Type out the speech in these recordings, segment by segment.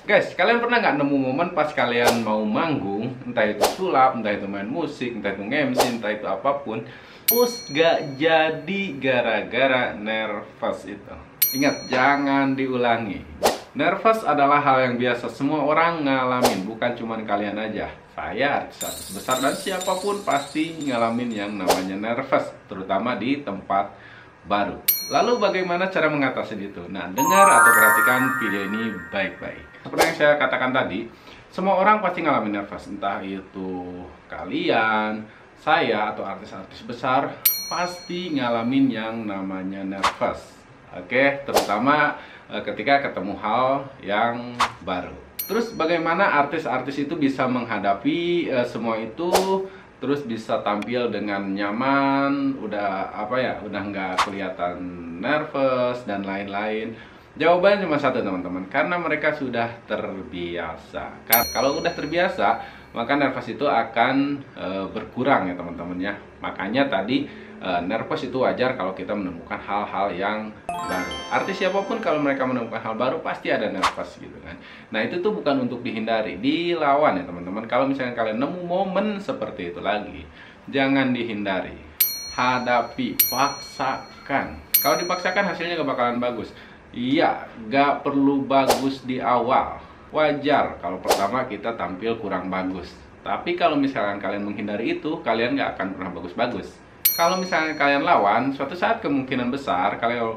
Guys, kalian pernah nggak nemu momen pas kalian mau manggung, entah itu sulap, entah itu main musik, entah itu MC, entah itu apapun, terus gak jadi gara-gara nervous itu. Ingat, jangan diulangi. Nervous adalah hal yang biasa semua orang ngalamin, bukan cuma kalian aja. Saya, artis besar dan siapapun pasti ngalamin yang namanya nervous, terutama di tempat baru. Lalu bagaimana cara mengatasi itu? Nah, dengar atau perhatikan video ini baik-baik. Seperti yang saya katakan tadi, semua orang pasti ngalamin nervous. Entah itu kalian, saya, atau artis-artis besar pasti ngalamin yang namanya nervous. Oke, terutama ketika ketemu hal yang baru. Terus bagaimana artis-artis itu bisa menghadapi semua itu, terus bisa tampil dengan nyaman, udah nggak kelihatan nervous dan lain-lain. Jawabannya cuma satu teman-teman, karena mereka sudah terbiasa. Kalau udah terbiasa, maka nervous itu akan berkurang ya teman-teman ya. Makanya tadi nervous itu wajar kalau kita menemukan hal-hal yang baru. Artis siapapun kalau mereka menemukan hal baru pasti ada nervous gitu kan. Nah itu tuh bukan untuk dihindari, dilawan ya teman-teman. Kalau misalnya kalian nemu momen seperti itu lagi, jangan dihindari, hadapi, paksakan. Kalau dipaksakan hasilnya gak bakalan bagus. Iya, gak perlu bagus di awal. Wajar kalau pertama kita tampil kurang bagus. Tapi kalau misalkan kalian menghindari itu, kalian gak akan pernah bagus-bagus. Kalau misalnya kalian lawan, suatu saat kemungkinan besar kalau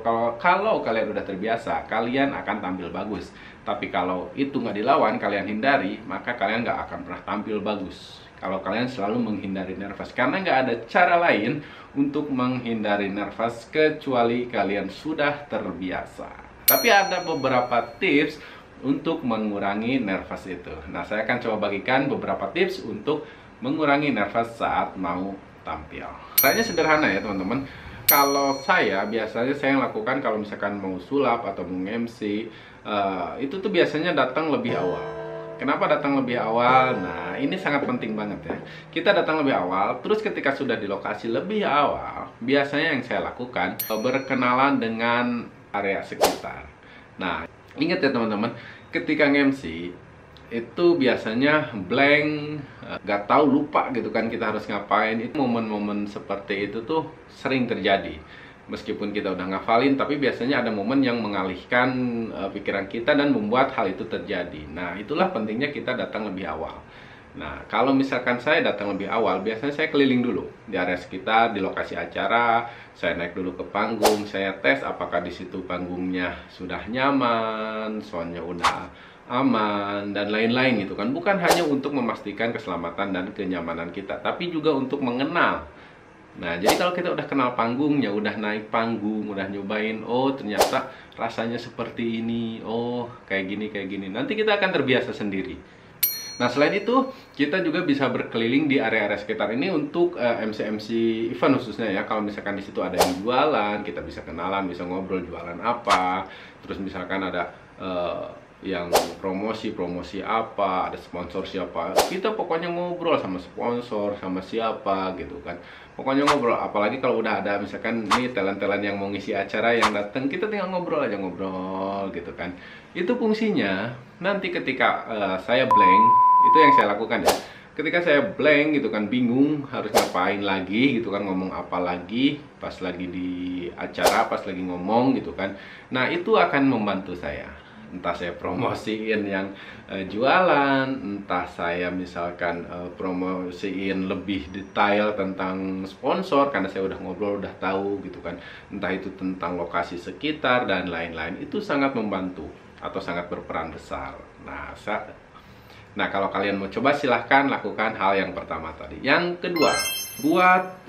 kalian udah terbiasa, kalian akan tampil bagus. Tapi kalau itu nggak dilawan, kalian hindari, maka kalian nggak akan pernah tampil bagus. Kalau kalian selalu menghindari nervous, karena nggak ada cara lain untuk menghindari nervous kecuali kalian sudah terbiasa. Tapi ada beberapa tips untuk mengurangi nervous itu. Nah, saya akan coba bagikan beberapa tips untuk mengurangi nervous saat mau tampil. Caranya sederhana ya teman-teman. Kalau biasanya saya lakukan kalau misalkan mau sulap atau mau MC, itu tuh biasanya datang lebih awal. Kenapa datang lebih awal? Nah, ini sangat penting banget ya. Kita datang lebih awal, terus ketika sudah di lokasi lebih awal, biasanya yang saya lakukan berkenalan dengan area sekitar. Nah, ingat ya teman-teman, ketika MC itu biasanya blank, gak tahu, lupa gitu kan kita harus ngapain. Itu momen-momen seperti itu tuh sering terjadi. Meskipun kita udah ngafalin, tapi biasanya ada momen yang mengalihkan pikiran kita dan membuat hal itu terjadi. Nah, itulah pentingnya kita datang lebih awal. Nah, kalau misalkan saya datang lebih awal, biasanya saya keliling dulu di area sekitar, di lokasi acara. Saya naik dulu ke panggung, saya tes apakah di situ panggungnya sudah nyaman, soundnya udah aman, dan lain-lain gitu kan. Bukan hanya untuk memastikan keselamatan dan kenyamanan kita, tapi juga untuk mengenal. Nah, jadi kalau kita udah kenal panggungnya, udah naik panggung, udah nyobain, oh ternyata rasanya seperti ini, oh kayak gini, nanti kita akan terbiasa sendiri. Nah, selain itu, kita juga bisa berkeliling di area-area sekitar ini untuk MC-MC event khususnya ya. Kalau misalkan di situ ada yang jualan, kita bisa kenalan, bisa ngobrol jualan apa. Terus misalkan ada yang promosi apa, ada sponsor siapa, kita pokoknya ngobrol sama sponsor, sama siapa gitu kan. Pokoknya ngobrol, apalagi kalau udah ada misalkan nih talent-talent yang mau ngisi acara yang datang, kita tinggal ngobrol aja, ngobrol gitu kan. Itu fungsinya nanti ketika saya blank, itu yang saya lakukan ya. Ketika saya blank gitu kan, bingung harus ngapain lagi gitu kan, ngomong apa lagi pas lagi di acara, pas lagi ngomong gitu kan. Nah, itu akan membantu saya. Entah saya promosiin yang jualan, entah saya misalkan promosiin lebih detail tentang sponsor karena saya udah ngobrol, udah tahu gitu kan. Entah itu tentang lokasi sekitar dan lain-lain, itu sangat membantu atau sangat berperan besar. Nah, kalau kalian mau coba, silahkan lakukan hal yang pertama tadi. Yang kedua, buat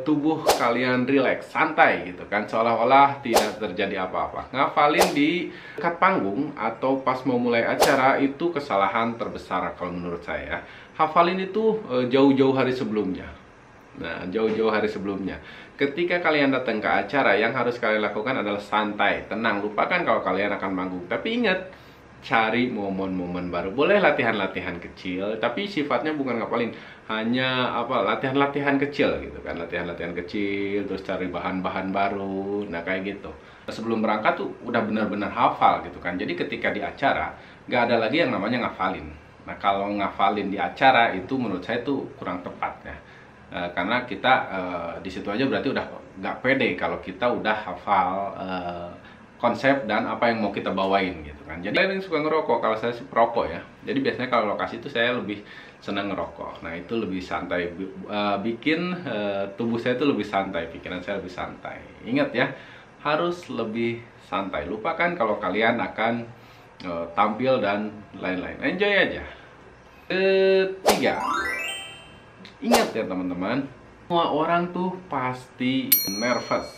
tubuh kalian rileks, santai gitu kan, seolah-olah tidak terjadi apa-apa. Ngafalin di dekat panggung atau pas mau mulai acara itu kesalahan terbesar kalau menurut saya. Hafalin itu jauh-jauh hari sebelumnya. Nah, jauh-jauh hari sebelumnya. Ketika kalian datang ke acara, yang harus kalian lakukan adalah santai, tenang, lupakan kalau kalian akan manggung. Tapi ingat, cari momen-momen baru. Boleh latihan-latihan kecil, tapi sifatnya bukan ngapalin, hanya latihan-latihan kecil gitu kan, latihan-latihan kecil, terus cari bahan-bahan baru. Nah, kayak gitu. Sebelum berangkat tuh udah benar-benar hafal gitu kan. Jadi ketika di acara, nggak ada lagi yang namanya ngafalin. Nah, kalau ngafalin di acara itu menurut saya itu kurang tepat ya. Karena kita di situ aja berarti udah nggak pede kalau kita udah hafal konsep dan apa yang mau kita bawain gitu kan. Jadi saya yang suka ngerokok, kalau saya sih perokok ya. Jadi biasanya kalau lokasi itu saya lebih senang ngerokok. Nah, itu lebih santai, bikin tubuh saya itu lebih santai, pikiran saya lebih santai. Ingat ya, harus lebih santai. Lupakan kalau kalian akan tampil dan lain-lain. Enjoy aja. Ketiga, ingat ya teman-teman, semua orang tuh pasti nervous.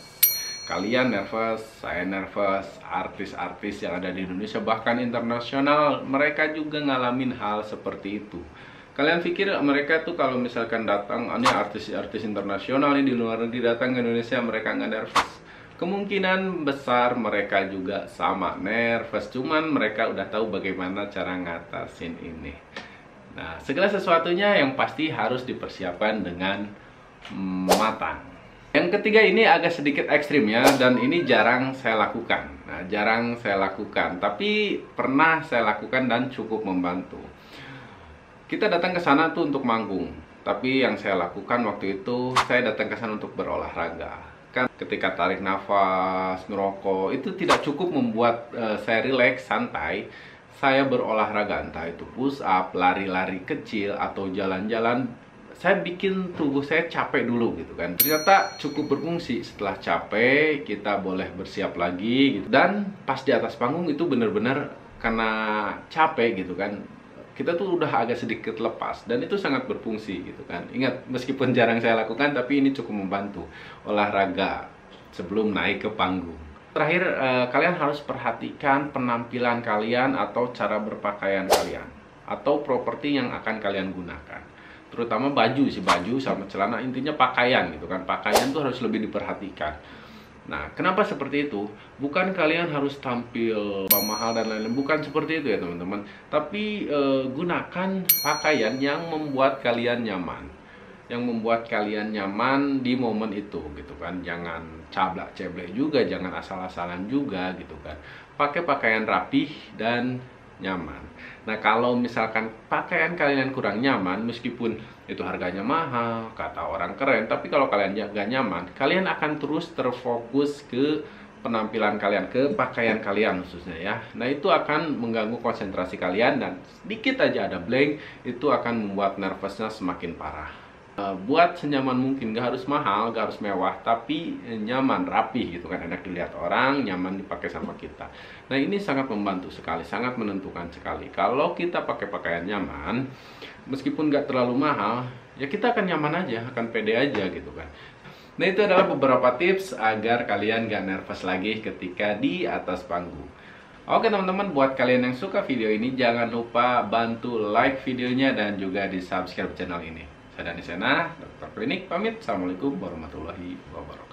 Kalian nervous, saya nervous, artis-artis yang ada di Indonesia bahkan internasional, mereka juga ngalamin hal seperti itu. Kalian pikir mereka tuh kalau misalkan datang, ini artis-artis internasional ini di luar negeri datang ke Indonesia, mereka nggak nervous? Kemungkinan besar mereka juga sama nervous, cuman mereka udah tahu bagaimana cara ngatasin ini. Nah, segala sesuatunya yang pasti harus dipersiapkan dengan matang. Yang ketiga ini agak sedikit ekstrim ya, dan ini jarang saya lakukan. Nah, jarang saya lakukan, tapi pernah saya lakukan dan cukup membantu. Kita datang ke sana tuh untuk manggung, tapi yang saya lakukan waktu itu, saya datang ke sana untuk berolahraga. Kan ketika tarik nafas, ngerokok, itu tidak cukup membuat saya rileks, santai. Saya berolahraga, entah itu push up, lari-lari kecil, atau jalan-jalan. Saya bikin tubuh saya capek dulu gitu kan. Ternyata cukup berfungsi. Setelah capek, kita boleh bersiap lagi gitu. Dan pas di atas panggung itu bener-bener karena capek gitu kan, kita tuh udah agak sedikit lepas. Dan itu sangat berfungsi gitu kan. Ingat, meskipun jarang saya lakukan, tapi ini cukup membantu. Olahraga sebelum naik ke panggung. Terakhir, kalian harus perhatikan penampilan kalian atau cara berpakaian kalian, atau properti yang akan kalian gunakan. Terutama baju sih, baju sama celana, intinya pakaian gitu kan. Pakaian tuh harus lebih diperhatikan. Nah, kenapa seperti itu? Bukan kalian harus tampil mahal dan lain-lain, bukan seperti itu ya teman-teman. Tapi gunakan pakaian yang membuat kalian nyaman, yang membuat kalian nyaman di momen itu gitu kan. Jangan cablak-ceblek juga, jangan asal-asalan juga gitu kan. Pakai pakaian rapih dan nyaman. Nah, kalau misalkan pakaian kalian kurang nyaman, meskipun itu harganya mahal, kata orang keren, tapi kalau kalian gak nyaman, kalian akan terus terfokus ke penampilan kalian, ke pakaian kalian khususnya ya. Nah, itu akan mengganggu konsentrasi kalian, dan sedikit aja ada blank, itu akan membuat nervousnya semakin parah. Buat senyaman mungkin, gak harus mahal, gak harus mewah, tapi nyaman, rapih gitu kan, enak dilihat orang, nyaman dipakai sama kita. Nah, ini sangat membantu sekali, sangat menentukan sekali. Kalau kita pakai pakaian nyaman, meskipun gak terlalu mahal, ya kita akan nyaman aja, akan pede aja gitu kan. Nah, itu adalah beberapa tips agar kalian gak nervous lagi ketika di atas panggung. Oke teman-teman, buat kalian yang suka video ini, jangan lupa bantu like videonya dan juga di subscribe channel ini. Saya Dani Sena, dokter klinik, pamit. Assalamualaikum warahmatullahi wabarakatuh.